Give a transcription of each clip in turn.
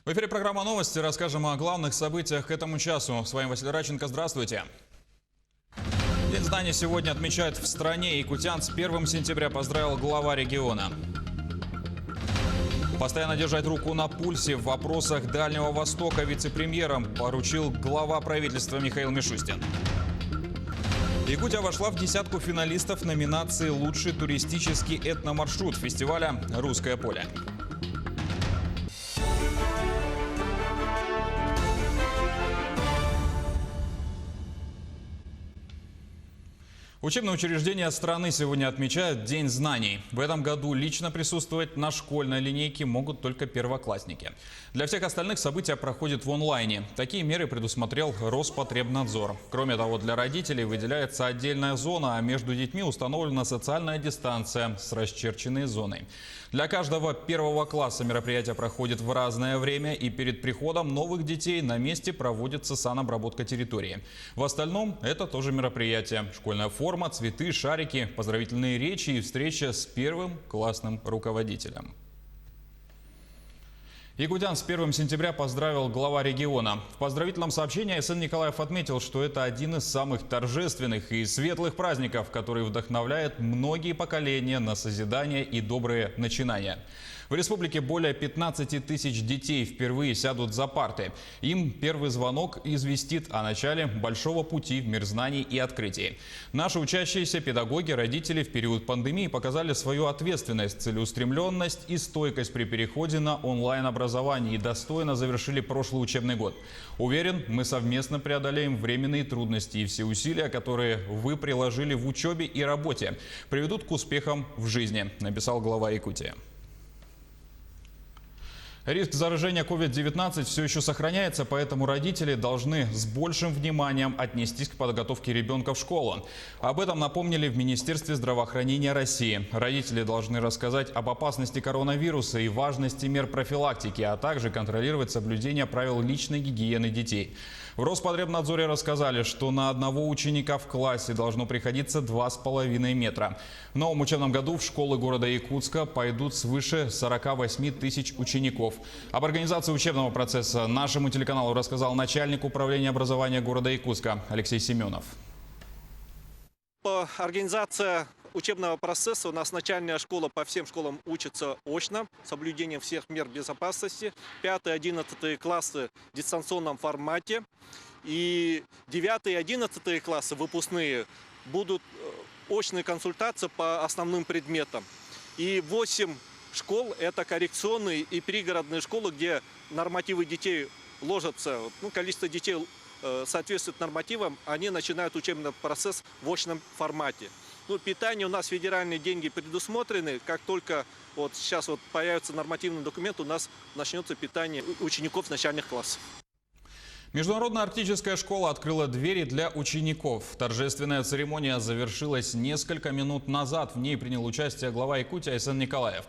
В эфире программа «Новости». Расскажем о главных событиях к этому часу. С вами Василий Раченко. Здравствуйте. День знаний сегодня отмечают в стране. Якутян с 1 сентября поздравил глава региона. Постоянно держать руку на пульсе в вопросах Дальнего Востока вице-премьером поручил глава правительства Михаил Мишустин. Якутия вошла в десятку финалистов номинации «Лучший туристический этномаршрут» фестиваля «Русское поле». Учебные учреждения страны сегодня отмечают День знаний. В этом году лично присутствовать на школьной линейке могут только первоклассники. Для всех остальных события проходят в онлайне. Такие меры предусмотрел Роспотребнадзор. Кроме того, для родителей выделяется отдельная зона, а между детьми установлена социальная дистанция с расчерченной зоной. Для каждого первого класса мероприятие проходит в разное время, и перед приходом новых детей на месте проводится санобработка территории. В остальном это тоже мероприятие. Школьная форма, цветы, шарики, поздравительные речи и встреча с первым классным руководителем. Якутян с 1 сентября поздравил глава региона. В поздравительном сообщении АСН Николаев отметил, что это один из самых торжественных и светлых праздников, который вдохновляет многие поколения на созидание и добрые начинания. В республике более 15 тысяч детей впервые сядут за парты. Им первый звонок известит о начале большого пути в мир знаний и открытий. Наши учащиеся, педагоги, родители в период пандемии показали свою ответственность, целеустремленность и стойкость при переходе на онлайн-образование и достойно завершили прошлый учебный год. Уверен, мы совместно преодолеем временные трудности, и все усилия, которые вы приложили в учебе и работе, приведут к успехам в жизни, написал глава Якутии. Риск заражения COVID-19 все еще сохраняется, поэтому родители должны с большим вниманием отнестись к подготовке ребенка в школу. Об этом напомнили в Министерстве здравоохранения России. Родители должны рассказать об опасности коронавируса и важности мер профилактики, а также контролировать соблюдение правил личной гигиены детей. В Роспотребнадзоре рассказали, что на одного ученика в классе должно приходиться 2,5 метра. В новом учебном году в школы города Якутска пойдут свыше 48 тысяч учеников. Об организации учебного процесса нашему телеканалу рассказал начальник управления образования города Якутска Алексей Семенов. Организация учебного процесса. У нас начальная школа по всем школам учится очно, с соблюдением всех мер безопасности. 5-11 классы в дистанционном формате. И 9 и 11 классы выпускные будут очные консультации по основным предметам. И 8 школ – это коррекционные и пригородные школы, где нормативы детей ложатся, количество детей соответствует нормативам, они начинают учебный процесс в очном формате. Питание у нас федеральные деньги предусмотрены. Как только сейчас появится нормативный документ, у нас начнется питание учеников начальных классов. Международная арктическая школа открыла двери для учеников. Торжественная церемония завершилась несколько минут назад. В ней принял участие глава Якутии АСН Николаев.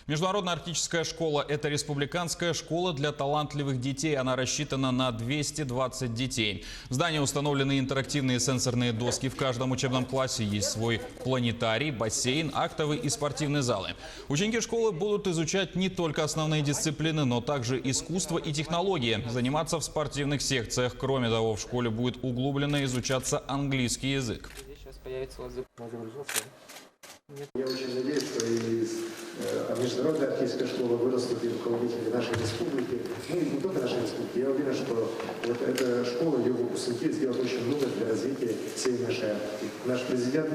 Международная арктическая школа – это республиканская школа для талантливых детей. Она рассчитана на 220 детей. В здании установлены интерактивные сенсорные доски. В каждом учебном классе есть свой планетарий, бассейн, актовый и спортивные залы. Ученики школы будут изучать не только основные дисциплины, но также искусство и технологии, заниматься в спортивных секциях. Кроме того, в школе будет углубленно изучаться английский язык. Сейчас появится язык. Я очень надеюсь, что из международной арктической школы вырастут и руководители нашей республики. Ну и не только нашей республики. Я уверен, что эта школа, ее выпускники сделают очень много для развития всей нашей Арктики. Наш президент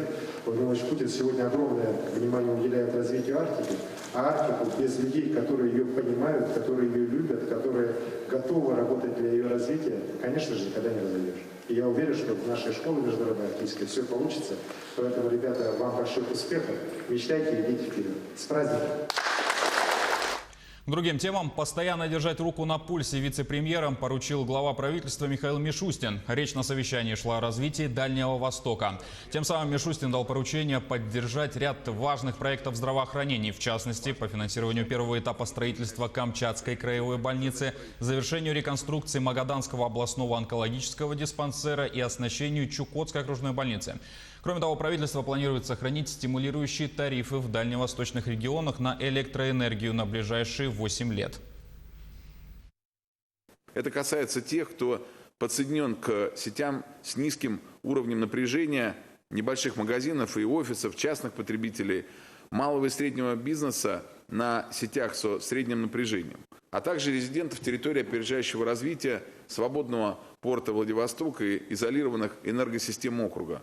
Владимир Владимирович Путин сегодня огромное внимание уделяет развитию Арктики. А Арктику без людей, которые ее понимают, которые ее любят, которые готовы работать для ее развития, конечно же, никогда не разовьешь. И я уверен, что в нашей школе международной арктической все получится. Поэтому, ребята, вам больших успехов. Мечтайте, идите вперед. С праздником! К другим темам постоянно держать руку на пульсе вице-премьером поручил глава правительства Михаил Мишустин. Речь на совещании шла о развитии Дальнего Востока. Тем самым Мишустин дал поручение поддержать ряд важных проектов здравоохранения, в частности, по финансированию первого этапа строительства Камчатской краевой больницы, завершению реконструкции Магаданского областного онкологического диспансера и оснащению Чукотской окружной больницы. Кроме того, правительство планирует сохранить стимулирующие тарифы в дальневосточных регионах на электроэнергию на ближайшие 8 лет. Это касается тех, кто подсоединен к сетям с низким уровнем напряжения, небольших магазинов и офисов, частных потребителей, малого и среднего бизнеса на сетях со средним напряжением, а также резидентов территории опережающего развития, свободного порта Владивосток и изолированных энергосистем округа.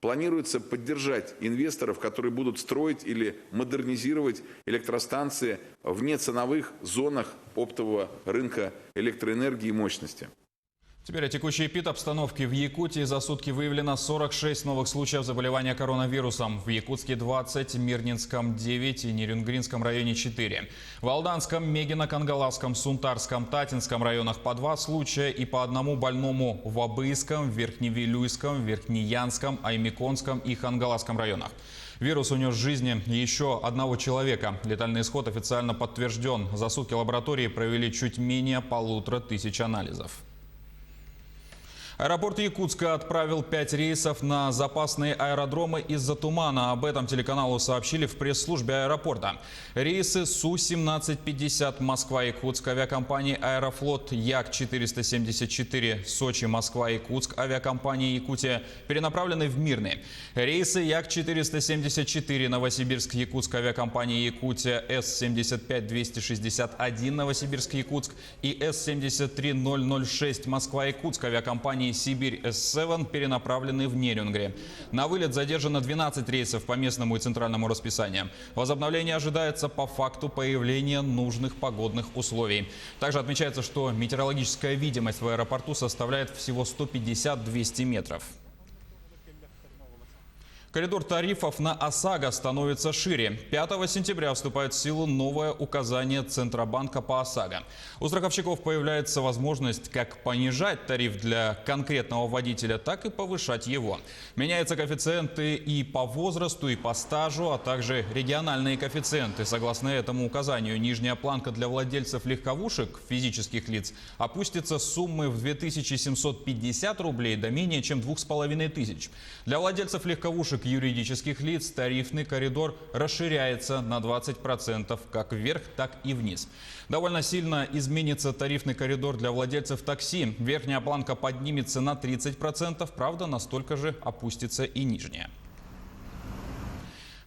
Планируется поддержать инвесторов, которые будут строить или модернизировать электростанции в неценовых зонах оптового рынка электроэнергии и мощности. Теперь о текущей эпидобстановке. В Якутии за сутки выявлено 46 новых случаев заболевания коронавирусом. В Якутске 20, Мирнинском 9 и Нерюнгринском районе 4. В Алданском, Мегино-Кангаласском, Сунтарском, Татинском районах по 2 случая и по одному больному в Абыйском, Верхневилюйском, Верхнеянском, Аймиконском и Хангаласском районах. Вирус унес жизни еще одного человека. Летальный исход официально подтвержден. За сутки лаборатории провели чуть менее 1500 анализов. Аэропорт Якутска отправил 5 рейсов на запасные аэродромы из-за тумана. Об этом телеканалу сообщили в пресс-службе аэропорта. Рейсы Су-1750 Москва-Якутск авиакомпании «Аэрофлот», Як-474 Сочи-Москва-Якутск авиакомпании «Якутия» перенаправлены в Мирный. Рейсы Як-474 Новосибирск-Якутск авиакомпании «Якутия», С-75-261 Новосибирск-Якутск и С-73-006 Москва-Якутск авиакомпании «Сибирь С-7» перенаправлены в Нерюнгри. На вылет задержано 12 рейсов по местному и центральному расписанию. Возобновление ожидается по факту появления нужных погодных условий. Также отмечается, что метеорологическая видимость в аэропорту составляет всего 150-200 метров. Коридор тарифов на ОСАГО становится шире. 5 сентября вступает в силу новое указание Центробанка по ОСАГО. У страховщиков появляется возможность как понижать тариф для конкретного водителя, так и повышать его. Меняются коэффициенты и по возрасту, и по стажу, а также региональные коэффициенты. Согласно этому указанию, нижняя планка для владельцев легковушек физических лиц опустится с суммы в 2750 рублей до менее чем 2500. Для владельцев легковушек юридических лиц тарифный коридор расширяется на 20% как вверх, так и вниз. Довольно сильно изменится тарифный коридор для владельцев такси. Верхняя планка поднимется на 30%, правда, настолько же опустится и нижняя.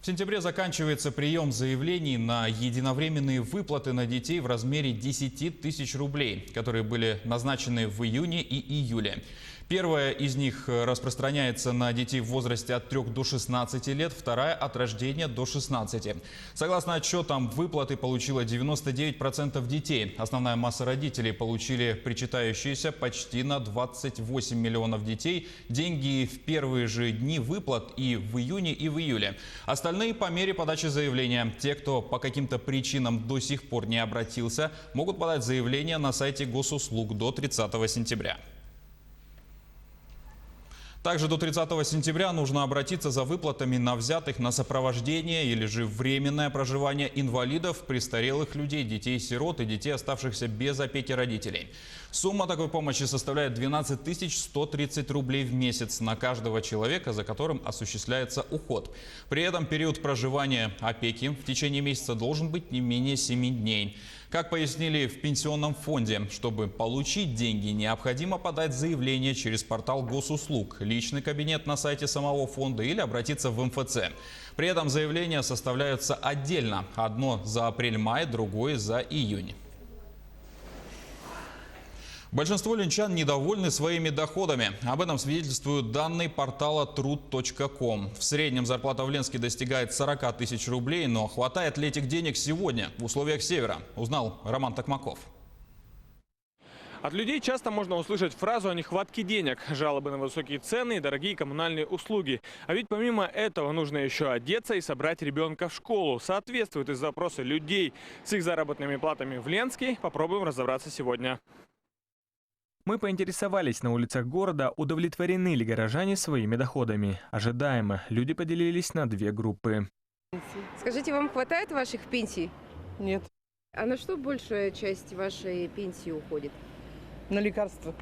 В сентябре заканчивается прием заявлений на единовременные выплаты на детей в размере 10 тысяч рублей, которые были назначены в июне и июле. Первая из них распространяется на детей в возрасте от 3 до 16 лет, вторая от рождения до 16. Согласно отчетам, выплаты получило 99% детей. Основная масса родителей получили причитающиеся почти на 28 миллионов детей деньги в первые же дни выплат и в июне, и в июле. Остальные по мере подачи заявления. Те, кто по каким-то причинам до сих пор не обратился, могут подать заявление на сайте госуслуг до 30 сентября. Также до 30 сентября нужно обратиться за выплатами на взятых на сопровождение или же временное проживание инвалидов, престарелых людей, детей-сирот и детей, оставшихся без опеки родителей. Сумма такой помощи составляет 12 130 рублей в месяц на каждого человека, за которым осуществляется уход. При этом период проживания опеки в течение месяца должен быть не менее 7 дней. Как пояснили в пенсионном фонде, чтобы получить деньги, необходимо подать заявление через портал госуслуг, личный кабинет на сайте самого фонда или обратиться в МФЦ. При этом заявления составляются отдельно. Одно за апрель-май, другое за июнь. Большинство линчан недовольны своими доходами. Об этом свидетельствуют данные портала труд.ком. В среднем зарплата в Ленске достигает 40 тысяч рублей, но хватает ли этих денег сегодня в условиях севера, узнал Роман Токмаков. От людей часто можно услышать фразу о нехватке денег, жалобы на высокие цены и дорогие коммунальные услуги. А ведь помимо этого нужно еще одеться и собрать ребенка в школу. Соответствуют и запросы людей с их заработными платами в Ленске. Попробуем разобраться сегодня. Мы поинтересовались на улицах города, удовлетворены ли горожане своими доходами. Ожидаемо, люди поделились на 2 группы. Скажите, вам хватает ваших пенсий? Нет, А на что большая часть вашей пенсии уходит? на лекарства.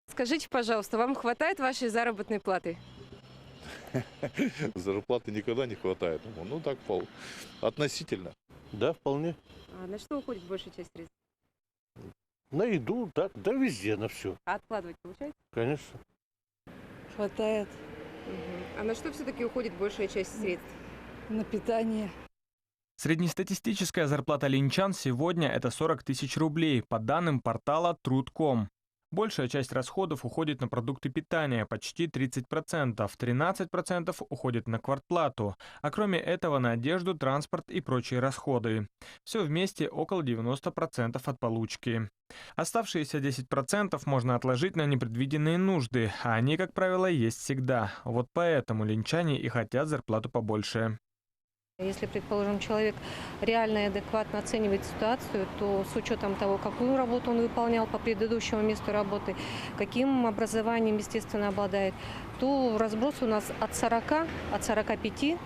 Скажите, пожалуйста, вам хватает вашей заработной платы? Зарплаты никогда не хватает. Ну так, относительно. Да, вполне. А на что уходит большая часть средств? На еду, да везде, на все. А откладывать получается? Конечно. Хватает А на что все-таки уходит большая часть средств? на питание. Среднестатистическая зарплата линчан сегодня – это 40 тысяч рублей, по данным портала Труд.ком. Большая часть расходов уходит на продукты питания, почти 30%, 13% уходит на квартплату, а кроме этого на одежду, транспорт и прочие расходы. Все вместе около 90% от получки. Оставшиеся 10% можно отложить на непредвиденные нужды, а они, как правило, есть всегда. Вот поэтому линчане и хотят зарплату побольше. Если, предположим, человек реально и адекватно оценивает ситуацию, то с учетом того, какую работу он выполнял по предыдущему месту работы, каким образованием, естественно, обладает, то разброс у нас от 45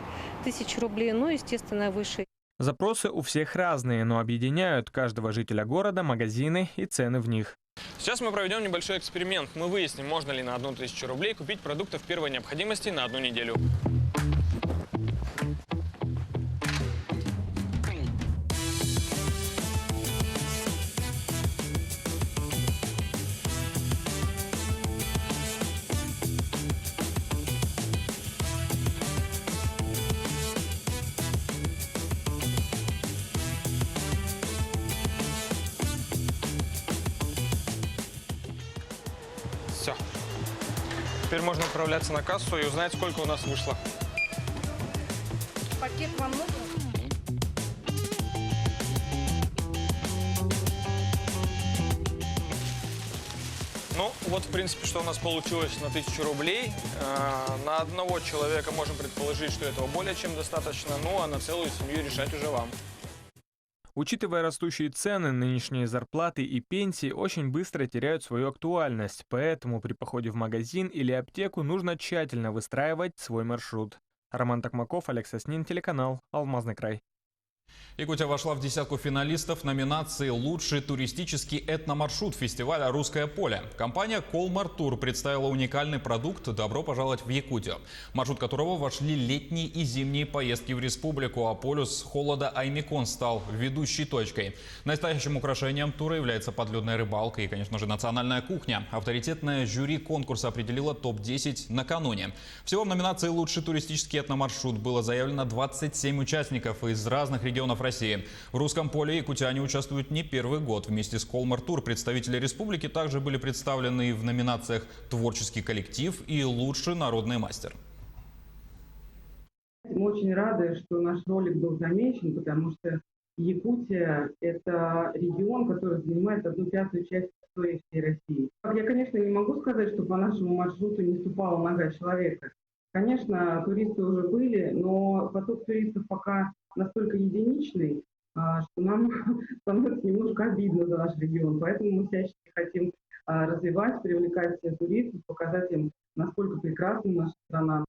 тысяч рублей, ну, естественно, выше. Запросы у всех разные, но объединяют каждого жителя города магазины и цены в них. Сейчас мы проведем небольшой эксперимент. Мы выясним, можно ли на 1000 рублей купить продуктов первой необходимости на 1 неделю. Все. Теперь можно отправляться на кассу и узнать, сколько у нас вышло. Пакет вам нужен? Ну, вот, в принципе, что у нас получилось на 1000 рублей. На одного человека можем предположить, что этого более чем достаточно, ну, а на целую семью решать уже вам. Учитывая растущие цены, нынешние зарплаты и пенсии очень быстро теряют свою актуальность, поэтому при походе в магазин или аптеку нужно тщательно выстраивать свой маршрут. Роман Токмаков, Олег Соснин, телеканал «Алмазный край». Якутия вошла в десятку финалистов номинации «Лучший туристический этномаршрут» фестиваля «Русское поле». Компания «Колмар Тур» представила уникальный продукт «Добро пожаловать в Якутию», в маршрут которого вошли летние и зимние поездки в республику, а полюс холода Аймикон стал ведущей точкой. Настоящим украшением тура является подледная рыбалка и, конечно же, национальная кухня. Авторитетное жюри конкурса определило топ-10 накануне. Всего в номинации «Лучший туристический этномаршрут» было заявлено 27 участников из разных регионов России. В «Русском поле» якутяне участвуют не первый год. Вместе с «Колмар Тур» представители республики также были представлены в номинациях «Творческий коллектив» и «Лучший народный мастер». Мы очень рады, что наш ролик был замечен, потому что Якутия – это регион, который занимает 1/5 часть истории всей России. Я, конечно, не могу сказать, что по нашему маршруту не ступала нога человека. Конечно, туристы уже были, но поток туристов пока настолько единичный, что нам становится немножко обидно за наш регион. Поэтому мы всячески хотим развивать, привлекать туристов, показать им, насколько прекрасна наша страна.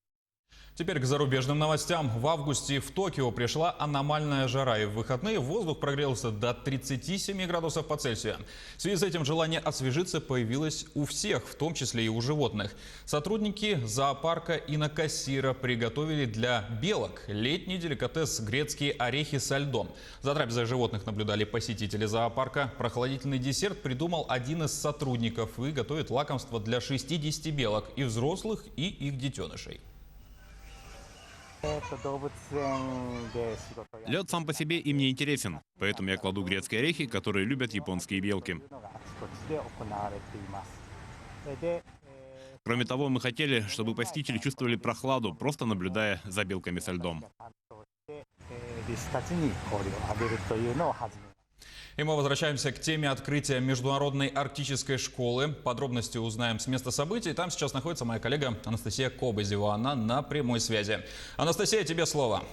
Теперь к зарубежным новостям. В августе в Токио пришла аномальная жара, и в выходные воздух прогрелся до 37 градусов по Цельсию. В связи с этим желание освежиться появилось у всех, в том числе и у животных. Сотрудники зоопарка Инокассира приготовили для белок летний деликатес грецкие орехи со льдом. За трапезой животных наблюдали посетители зоопарка. Прохладительный десерт придумал один из сотрудников и готовит лакомство для 60 белок, и взрослых, и их детенышей. Лед сам по себе им не интересен, поэтому я кладу грецкие орехи, которые любят японские белки. Кроме того, мы хотели, чтобы посетители чувствовали прохладу, просто наблюдая за белками со льдом. И мы возвращаемся к теме открытия Международной арктической школы. Подробности узнаем с места событий. Там сейчас находится моя коллега Анастасия Кобызева. Она на прямой связи. Анастасия, тебе слово.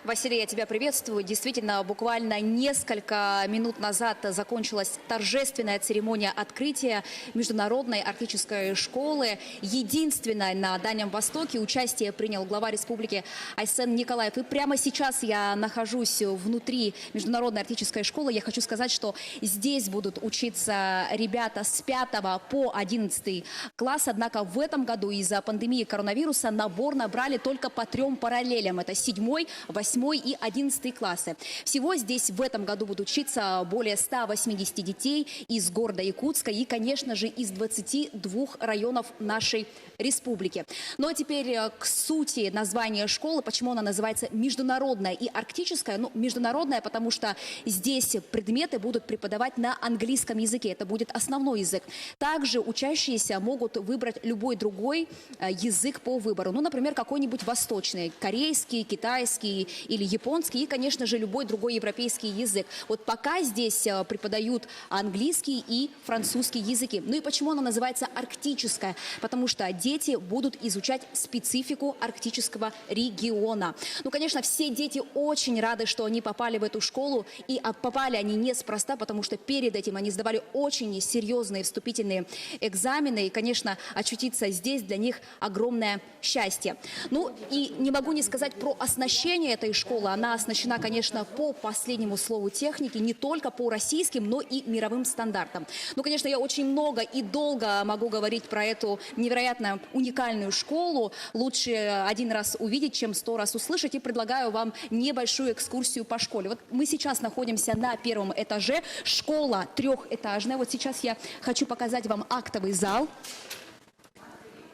Василий, я тебя приветствую. Действительно, буквально несколько минут назад закончилась торжественная церемония открытия Международной арктической школы. Единственной на Дальнем Востоке. Участие принял глава республики Айсен Николаев. И прямо сейчас я нахожусь внутри Международной арктической школы. Я хочу сказать, что здесь будут учиться ребята с 5 по 11 класс. Однако в этом году из-за пандемии коронавируса набор набрали только по 3 параллелям. Это 7, 8 8 и 11 классы. Всего здесь в этом году будут учиться более 180 детей из города Якутска и, конечно же, из 22 районов нашей республики. Ну а теперь к сути названия школы, почему она называется международная и арктическая. Ну, международная, потому что здесь предметы будут преподавать на английском языке. Это будет основной язык. Также учащиеся могут выбрать любой другой язык по выбору. Ну, например, какой-нибудь восточный, корейский, китайский или японский и, конечно же, любой другой европейский язык. Вот пока здесь преподают английский и французский языки. Ну и почему она называется арктическая? Потому что дети будут изучать специфику арктического региона. Ну, конечно, все дети очень рады, что они попали в эту школу. И попали они неспроста, потому что перед этим они сдавали очень серьезные вступительные экзамены. И, конечно, очутиться здесь для них огромное счастье. Ну и не могу не сказать про оснащение этой школы. Она оснащена, конечно, по последнему слову техники, не только по российским, но и мировым стандартам. Ну, конечно, я очень много и долго могу говорить про эту невероятно уникальную школу. Лучше один раз увидеть, чем 100 раз услышать. И предлагаю вам небольшую экскурсию по школе. Вот мы сейчас находимся на первом этаже. Школа трехэтажная. Вот сейчас я хочу показать вам актовый зал.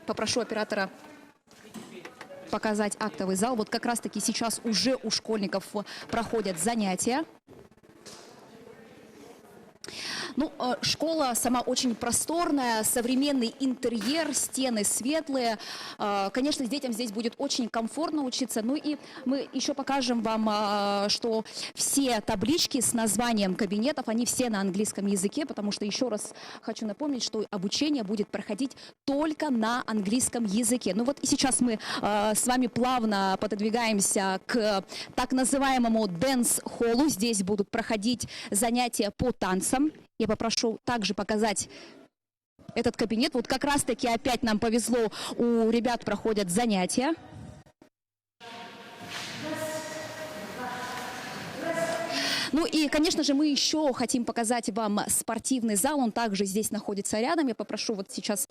Попрошу оператора показать актовый зал. Вот как раз-таки сейчас уже у школьников проходят занятия. Ну, школа сама очень просторная, современный интерьер, стены светлые. Конечно, детям здесь будет очень комфортно учиться. Ну и мы еще покажем вам, что все таблички с названием кабинетов, они все на английском языке, потому что, еще раз хочу напомнить, что обучение будет проходить только на английском языке. Ну вот и сейчас мы с вами плавно пододвигаемся к так называемому дэнс-холлу. Здесь будут проходить занятия по танцам. Я попрошу также показать этот кабинет. Вот как раз-таки опять нам повезло, у ребят проходят занятия. Ну и, конечно же, мы еще хотим показать вам спортивный зал. Он также здесь находится рядом. Я попрошу вот сейчас...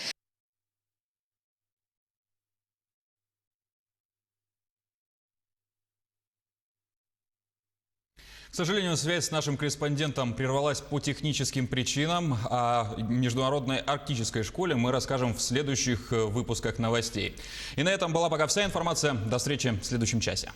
К сожалению, связь с нашим корреспондентом прервалась по техническим причинам. О международной арктической школе мы расскажем в следующих выпусках новостей. И на этом была пока вся информация. До встречи в следующем часе.